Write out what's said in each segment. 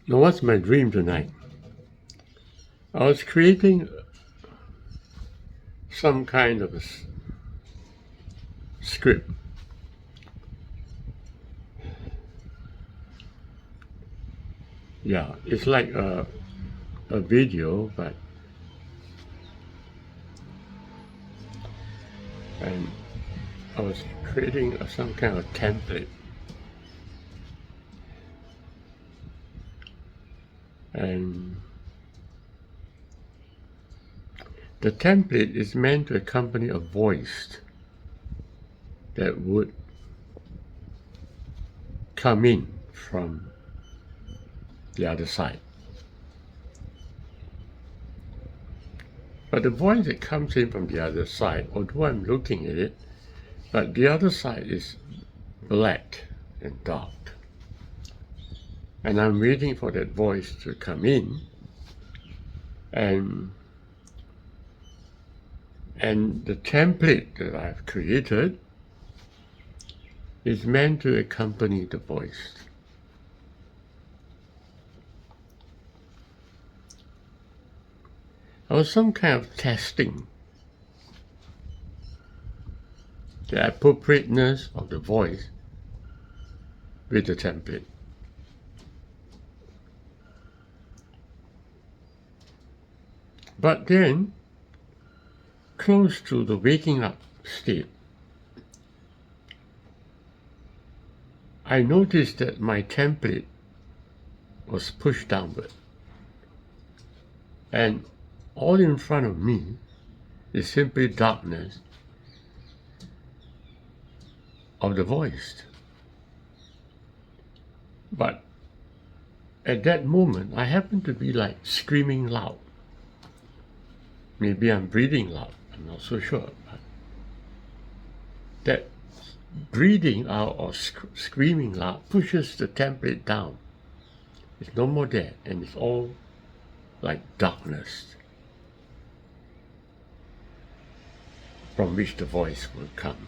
Now, what's my dream tonight? I was creating some kind of a script. Yeah, it's like a video, and I was creating some kind of template. And the template is meant to accompany a voice that would come in from the other side. But the voice that comes in from the other side, although I'm looking at it, but the other side is black and dark. And I'm waiting for that voice to come in, and the template that I've created is meant to accompany the voice. I was some kind of testing the appropriateness of the voice with the template. But then, close to the waking up state, I noticed that my template was pushed downward. And all in front of me is simply darkness of the voice. But at that moment, I happened to be like screaming loud. Maybe I'm breathing loud, I'm not so sure. But that breathing out or screaming loud pushes the template down. It's no more there, and it's all like darkness from which the voice will come.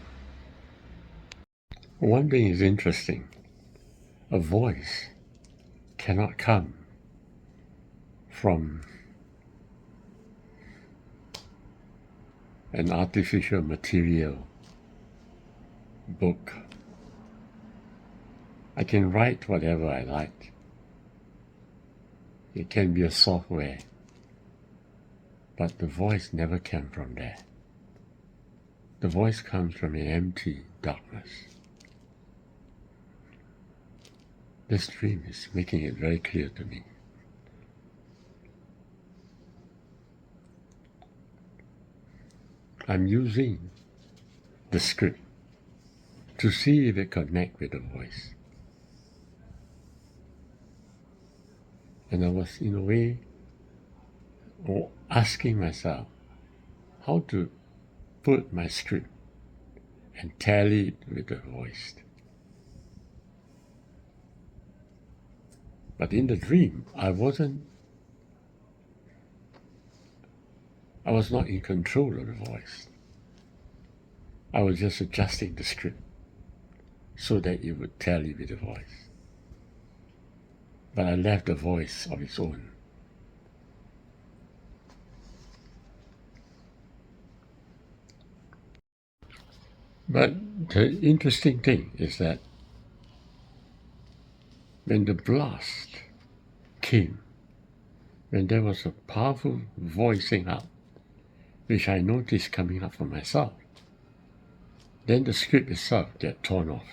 One thing is interesting. A voice cannot come from an artificial material book. I can write whatever I like. It can be a software, but the voice never came from there. The voice comes from an empty darkness. This dream is making it very clear to me. I'm using the script to see if it connects with the voice. And I was, in a way, asking myself how to put my script and tally it with the voice. But in the dream, I was not in control of the voice. I was just adjusting the script so that it would tally with the voice. But I left the voice of its own. But the interesting thing is that when the blast came, when there was a powerful voicing out, which I noticed coming up for myself, then the script itself get torn off.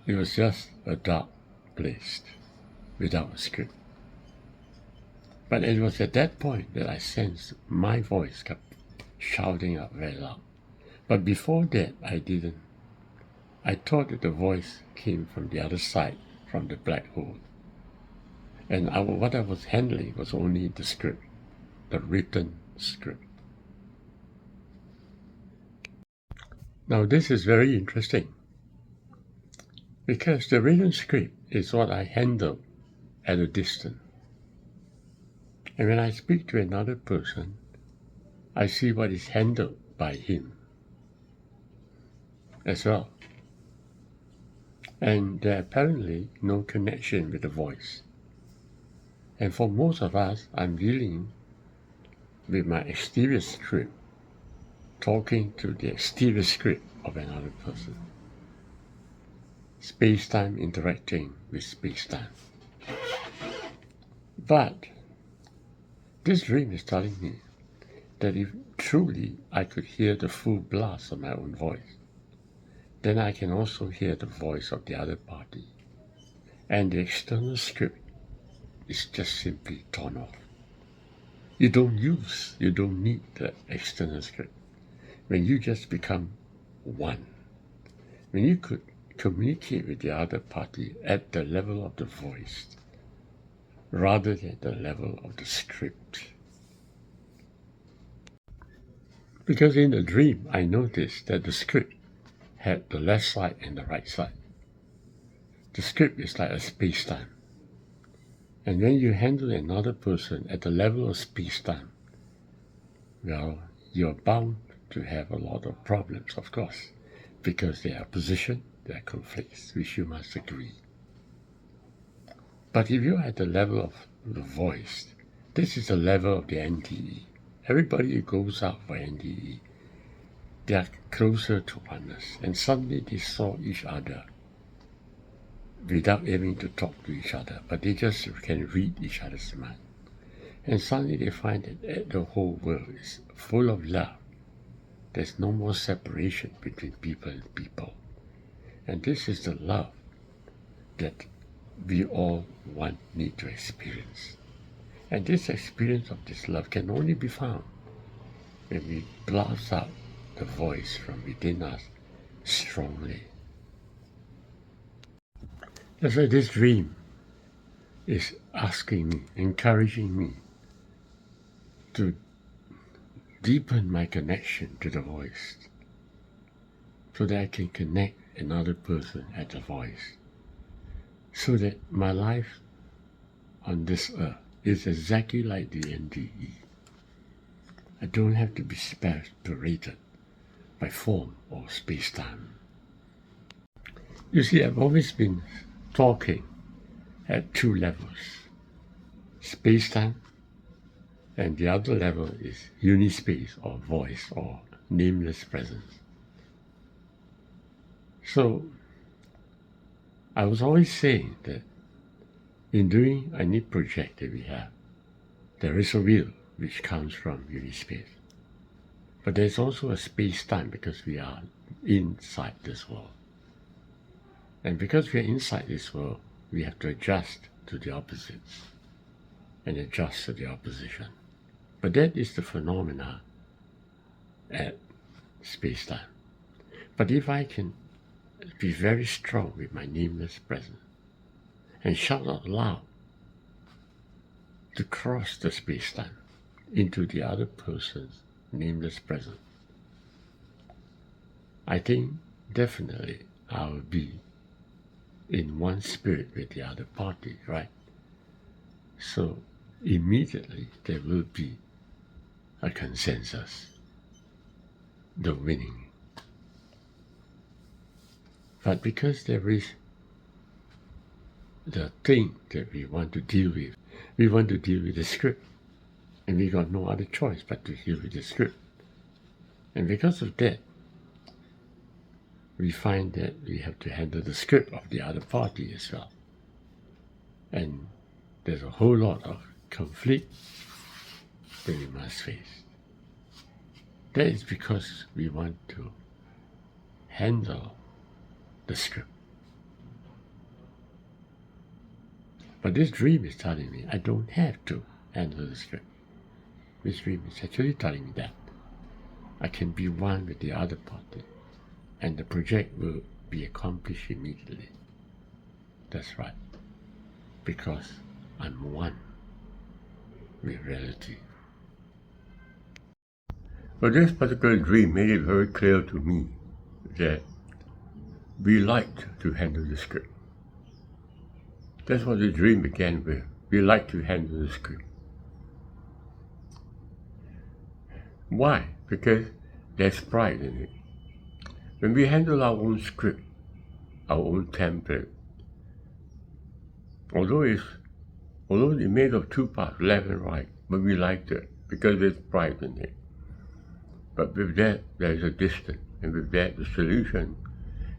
It was just a dark place without a script. But it was at that point that I sensed my voice kept shouting out very loud. But before that, I didn't. I thought that the voice came from the other side, from the black hole. And what I was handling was only the script, the written script. Now this is very interesting, because the written script is what I handle at a distance. And when I speak to another person, I see what is handled by him as well. and there's apparently no connection with the voice. And for most of us, I'm dealing with my exterior script, talking to the exterior script of another person. Space-time interacting with space-time. But this dream is telling me that if truly I could hear the full blast of my own voice, then I can also hear the voice of the other party. And the external script is just simply torn off. You don't need the external script. When you just become one, when you could communicate with the other party at the level of the voice, rather than the level of the script. Because in the dream, I noticed that the script had the left side and the right side. The script is like a space-time. And when you handle another person at the level of space-time, well, you're bound to have a lot of problems, of course, because there are positions, there are conflicts, which you must agree. But if you're at the level of the voice, this is the level of the NDE. Everybody who goes out for NDE, they are closer to oneness, and suddenly they saw each other without having to talk to each other, but they just can read each other's mind. And suddenly they find that the whole world is full of love. There's no more separation between people and people. And this is the love that we all need to experience. And this experience of this love can only be found when we blast out the voice from within us strongly. That's why this dream is asking me, encouraging me to deepen my connection to the voice so that I can connect another person at the voice, so that my life on this earth is exactly like the NDE. I don't have to be separated by form or space-time. You see, I've always been talking at two levels, space-time, and the other level is unispace or voice or nameless presence. So I was always saying that in doing any project that we have, there is a will which comes from unispace. But there's also a space-time because we are inside this world. And because we are inside this world, we have to adjust to the opposites and adjust to the opposition. But that is the phenomena at space-time. But if I can be very strong with my nameless presence and shout out loud to cross the space-time into the other person's nameless presence, I think definitely I will be in one spirit with the other party, right? So immediately there will be a consensus, the winning. But because there is the thing that we want to deal with the script, and we got no other choice but to deal with the script. And because of that, we find that we have to handle the script of the other party as well. And there's a whole lot of conflict that we must face. That is because we want to handle the script. But this dream is telling me I don't have to handle the script. This dream is actually telling me that I can be one with the other party and the project will be accomplished immediately. That's right. Because I'm one with reality. But this particular dream made it very clear to me that we liked to handle the script. That's what the dream began with. We like to handle the script. Why? Because there's pride in it. When we handle our own script, our own template. Although it's made of two parts, left and right, but we liked it because there's pride in it. But with that, there is a distance, and with that, the solution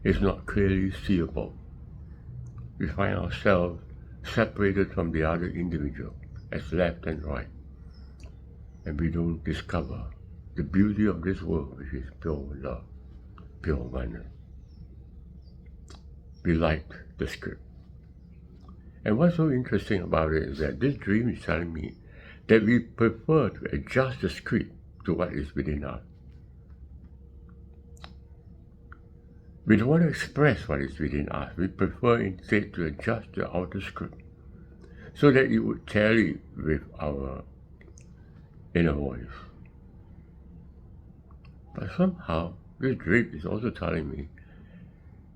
is not clearly seeable. We find ourselves separated from the other individual as left and right, and we don't discover the beauty of this world, which is pure love, pure oneness. We liked the script. And what's so interesting about it is that this dream is telling me that we prefer to adjust the script to what is within us. We don't want to express what is within us. We prefer instead to adjust the outer script so that it would tally with our inner voice. But somehow, this dream is also telling me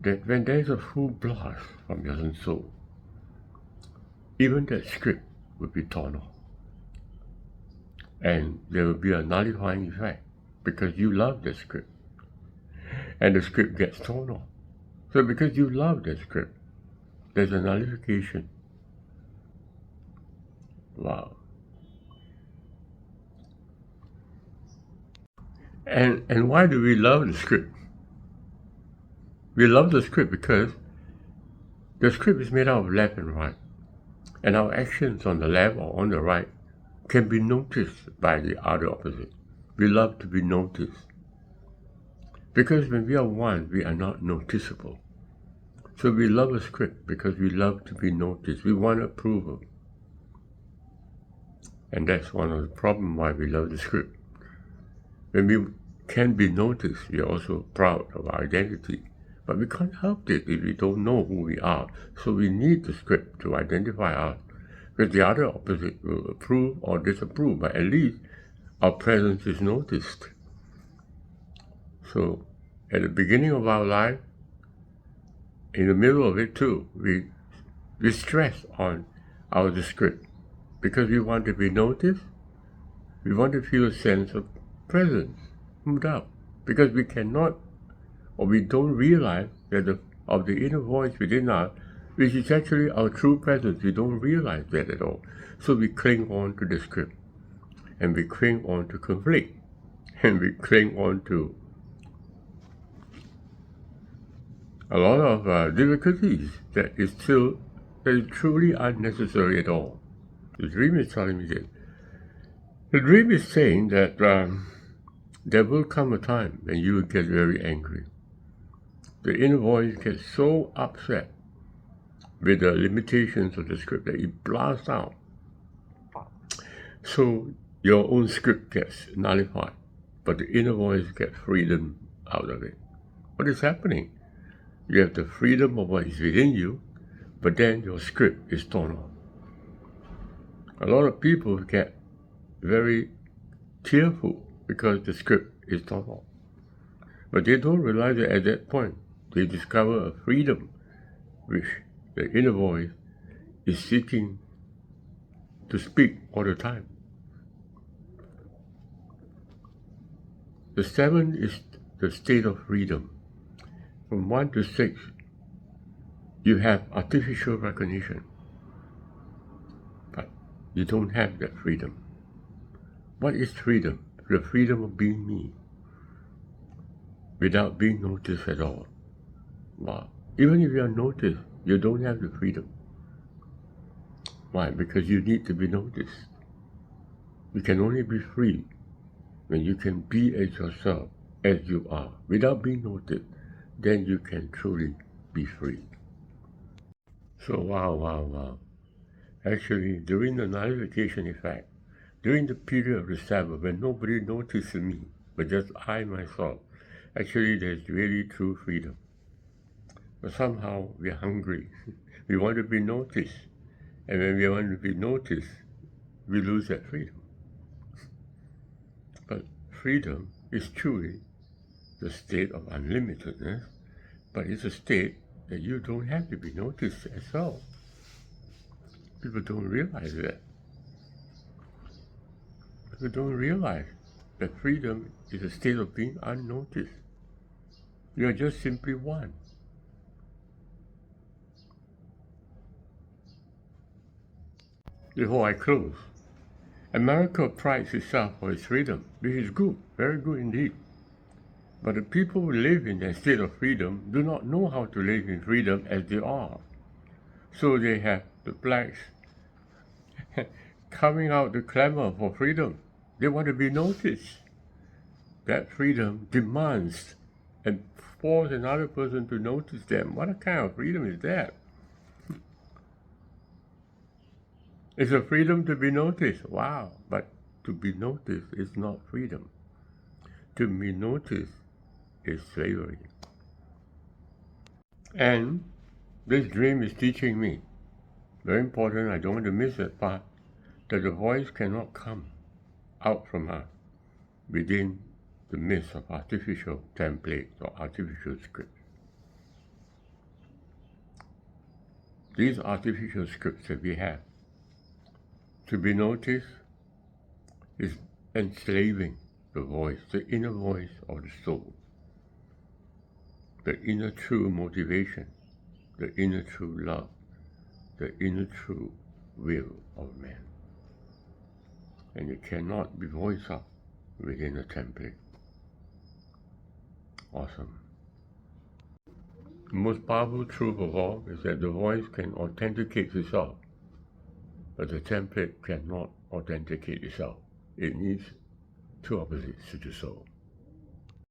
that when there is a full blast from your own soul, even that script will be torn off. And there will be a nullifying effect because you love the script. And the script gets torn off. So because you love the script, there's a nullification. Wow. And why do we love the script? We love the script because the script is made out of left and right. And our actions on the left or on the right can be noticed by the other opposite. We love to be noticed. Because when we are one, we are not noticeable. So we love a script because we love to be noticed. We want approval. And that's one of the problems why we love the script. When we can be noticed, we are also proud of our identity. But we can't help it if we don't know who we are. So we need the script to identify us. Because the other opposite will approve or disapprove, but at least our presence is noticed. So at the beginning of our life, in the middle of it too, we stress on our script. Because we want to be noticed, we want to feel a sense of presence, no doubt. Because we cannot, or we don't realize that of the inner voice within us, which is actually our true presence. We don't realize that at all. So we cling on to the script, and we cling on to conflict, and we cling on to a lot of difficulties that is truly unnecessary at all. The dream is telling me that. The dream is saying that there will come a time when you will get very angry. The inner voice gets so upset with the limitations of the script that it blasts out. So your own script gets nullified, but the inner voice gets freedom out of it. What is happening? You have the freedom of what is within you, but then your script is torn off. A lot of people get very tearful because the script is torn off. But they don't realize that at that point, they discover a freedom which the inner voice is seeking to speak all the time. The 7 is the state of freedom. From 1 to 6, you have artificial recognition, but you don't have that freedom. What is freedom? The freedom of being me, without being noticed at all. Wow. Even if you are noticed, you don't have the freedom. Why? Because you need to be noticed. You can only be free when you can be as yourself, as you are, without being noticed. Then you can truly be free. So wow. Actually, during the nullification effect, during the period of the 7, when nobody notices me, but just I myself, actually there's really true freedom. But somehow we're hungry. We want to be noticed. And when we want to be noticed, we lose that freedom. But freedom is truly the state of unlimitedness, but it's a state that you don't have to be noticed as well. People don't realize that. People don't realize that freedom is a state of being unnoticed. You are just simply one. before I close. America prides itself for its freedom, which is good, very good indeed. But the people who live in a state of freedom do not know how to live in freedom as they are. So they have the blacks coming out to clamor for freedom. They want to be noticed. That freedom demands and force another person to notice them. What kind of freedom is that? It's a freedom to be noticed. Wow. But to be noticed is not freedom. To be noticed is slavery. And this dream is teaching me, very important, I don't want to miss that part, that the voice cannot come out from us within the midst of artificial templates or artificial scripts. These artificial scripts that we have to be noticed is enslaving the voice, the inner voice of the soul, the inner true motivation, the inner true love, the inner true will of man. And it cannot be voiced out within a template. Awesome. The most powerful truth of all is that the voice can authenticate itself, but the template cannot authenticate itself. It needs two opposites to do so.